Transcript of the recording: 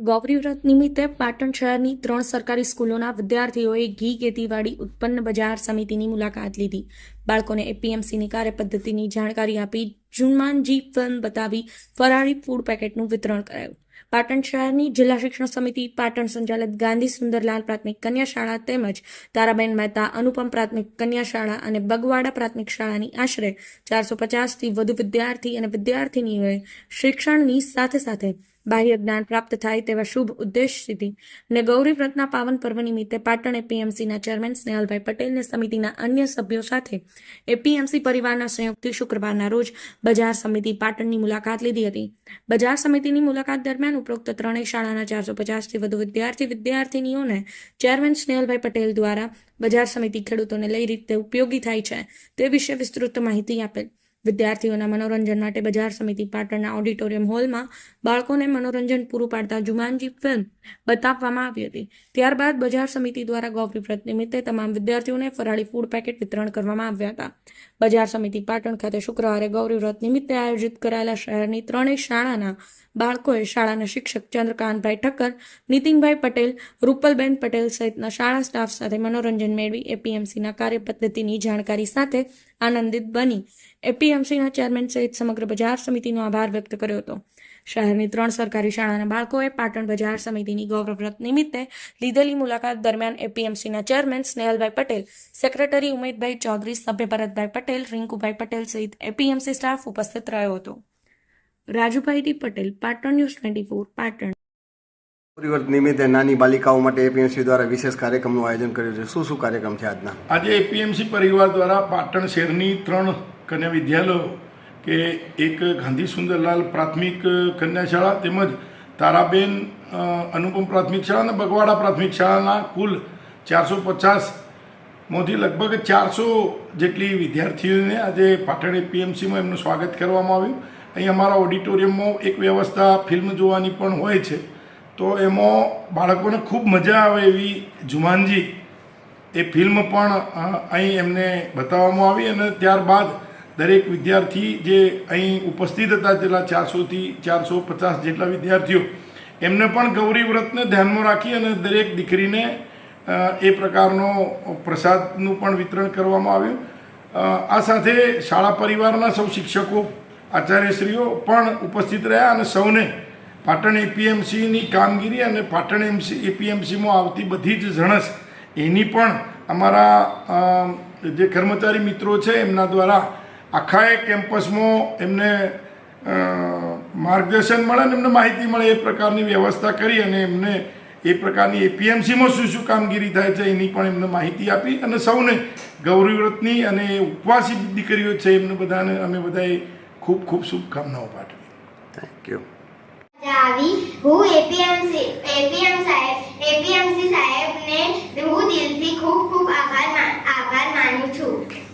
ગૌરી વ્રત નિમિત્તે પાટણ શહેરની 3 સરકારી સ્કૂલોના વિદ્યાર્થીઓએ ઘી ખેતીવાડી ઉત્પન્ન બજાર સમિતિની મુલાકાત લીધી. બાળકોને એપીએમસીની કાર્યપદ્ધતિની જાણકારી આપી જુમાનજી ફિલ્મ બતાવી ફરાળી ફૂડ પેકેટનું વિતરણ કરાયું. પાટણ શહેરની જિલ્લા શિક્ષણ સમિતિ, પાટણ સંચાલિત ગાંધી સુંદરલાલ પ્રાથમિક કન્યા શાળા તેમજ તારાબેન મહેતા અનુપમ પ્રાથમિક કન્યા શાળા અને બગવાડા પ્રાથમિક શાળાની આશરે 450થી વધુ વિદ્યાર્થી અને વિદ્યાર્થિનીઓએ શિક્ષણની સાથે સાથે બાહ્ય જ્ઞાન પ્રાપ્ત થાય તેવા શુભ ઉદ્દેશથી અને ગૌરી વ્રતના પાવન પર્વ નિમિત્તે પાટણ એપીએમસીના ચેરમેન સ્નેહલભાઈ પટેલને સમિતિના અન્ય સભ્યો સાથે એપીએમસી પરિવારના સંયુક્તથી શુક્રવારના રોજ બજાર સમિતિ પાટણની મુલાકાત લીધી હતી. બજાર સમિતિની મુલાકાત દરમિયાન ઉપરોક્ત ત્રણેય શાળાના 450થી વધુ વિદ્યાર્થીનીઓને ચેરમેન સ્નેહલભાઈ પટેલ દ્વારા બજાર સમિતિ ખેડૂતોને લઈ રીતે ઉપયોગી થાય છે તે વિશે વિસ્તૃત માહિતી આપેલ. વિદ્યાર્થીઓના મનોરંજન માટે બજાર સમિતિ પાટણના ઓડિટોરિયમ હોલમાં બાળકોને મનોરંજન પૂરું પાડતા જુમાનજી ફિલ્મ બતાવવામાં આવી હતી. ત્યારબાદ બજાર સમિતિ દ્વારા ગૌરી વ્રત નિમિત્તે તમામ વિદ્યાર્થીઓને ફરાળી ફૂડ પેકેટ વિતરણ કરવામાં આવ્યા હતા. બજાર સમિતિ પાટણ ખાતે શુક્રવારે ગૌરી વ્રત નિમિત્તે આયોજિત કરાયેલા શહેરની ત્રણેય શાળાના બાળકોએ શાળાના શિક્ષક ચંદ્રકાંતભાઈ ઠક્કર, નીતિનભાઈ પટેલ, રૂપલબેન પટેલ સહિતના શાળા સ્ટાફ સાથે મનોરંજન મેળવી એપીએમસીના કાર્યપદ્ધતિની જાણકારી સાથે આનંદિત બની એપીએમસીના ચેરમેન સહિત સમગ્ર બજાર સમિતિનો આભાર વ્યક્ત કર્યો હતો. શહેરની 3 સરકારી શાળાના બાળકોએ પાટણ બજાર સમિતિની ગૌરવ વ્રત નિમિત્તે લીધેલી મુલાકાત દરમિયાન એપીએમસીના ચેરમેન સ્નેહલભાઈ પટેલ, સેક્રેટરી ઉમેદભાઈ ચૌધરી, સભ્ય ભરતભાઈ પટેલ, રિંકુભાઈ પટેલ સહિત એપીએમસી સ્ટાફ ઉપસ્થિત રહ્યો હતો. Rajubhai D Patel, Patan news 24, Patan. ગૌરી વ્રત નિમિત્તે નાની બાલિકાઓ માટે એપીએમસી દ્વારા વિશેષ કાર્યક્રમનું આયોજન કર્યું છે. શું કાર્યક્રમ છે આજના? આજે એપીએમસી પરિવાર દ્વારા પાટણ શહેરની 3 કન્યા વિદ્યાલયો કે એક ગાંધી સુંદરલાલ પ્રાથમિક કન્યા શાળા તેમજ તારાબેન અનુપમ પ્રાથમિક શાળા અને બગવાડા પ્રાથમિક શાળાના કુલ 450માંથી લગભગ 400 જેટલી વિદ્યાર્થીઓને આજે પાટણ એપીએમસીમાં એમનું સ્વાગત કરવામાં આવ્યું. અહીં અમારા ઓડિટોરિયમમાં એક વ્યવસ્થા ફિલ્મ જોવાની પણ હોય છે, તો એમાં બાળકોને ખૂબ મજા આવે એવી જુમાનજી એ ફિલ્મ પણ અહીં એમને બતાવવામાં આવી અને ત્યારબાદ દરેક વિદ્યાર્થી જે અહીં ઉપસ્થિત હતા જેટલા 400થી 450 જેટલા વિદ્યાર્થીઓ એમને પણ ગૌરી વ્રતને ધ્યાનમાં રાખી અને દરેક દીકરીને એ પ્રકારનો પ્રસાદનું પણ વિતરણ કરવામાં આવ્યું. આ સાથે શાળા પરિવારના સૌ શિક્ષકો, આચાર્યશ્રીઓ પણ ઉપસ્થિત રહ્યા અને સૌને પાટણ એપીએમસીની કામગીરી અને પાટણ એપીએમસીમાં આવતી બધી જ જણસ એની પણ અમારા જે કર્મચારી મિત્રો છે એમના દ્વારા આખા કેમ્પસમાં એમને માર્ગદર્શન મળે અને એમને માહિતી મળે એ પ્રકારની વ્યવસ્થા કરી અને એમને એ પ્રકારની એપીએમસીમાં શું કામગીરી થાય છે એની પણ એમને માહિતી આપી અને સૌને ગૌરી વ્રતની અને ઉપવાસી દીકરીઓ છે એમને બધાને અમે બધાએ ખૂબ ખૂબ શુભકામનાઓ પાઠવી. Thank you. હું એપીએમસી સાહેબને હું દિલથી ખૂબ આભાર માનું છું.